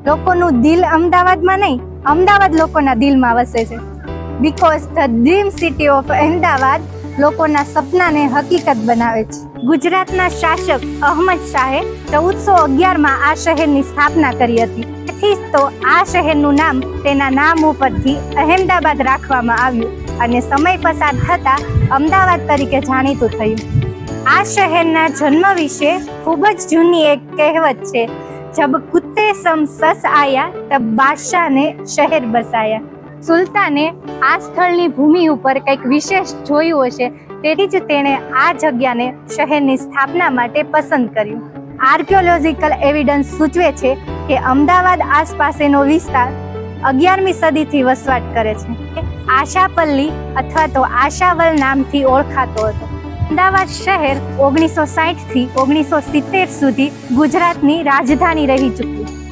લોકોનું દિલ અમદાવાદમાં નહીં, અમદાવાદ લોકોના દિલમાં વસે છે. Because the dream city of Ahmedabad લોકોના સપનાને હકીકત બનાવે છે. ગુજરાતના શાસક અહમદ શાહે 1411માં આ શહેરની સ્થાપના કરી હતી. તેથી જ તો આ શહેરનું નામ તેના નામ ઉપરથી અહેમદાબાદ રાખવામાં આવ્યું અને સમય પસાર થતા અમદાવાદ તરીકે જાણીતું થયું. આ શહેરના જન્મ વિશે ખૂબ જ જૂની એક કહેવત છે, જબ કુત્તે સમ સસ આયા તબ બાદશાહ ને શહેર બસાયા. સુલતાને આ સ્થળની ભૂમિ ઉપર કંઈક વિશેષ જોયું હશે, તેથી જ તેણે આ જગ્યાને શહેરની સ્થાપના માટે પસંદ કર્યું. આર્કિયોલોજીકલ એવિડન્સ સૂચવે છે કે અમદાવાદ આસપાસનો વિસ્તાર 11મી સદીથી વસવાટ કરે છે. આશાપલ્લી અથવા તો આશાવલ નામથી ઓળખાતો હતો. અમદાવાદ શહેર 1960 થી 1970 સુધી ગુજરાતની રાજધાની રહી ચૂક્યું.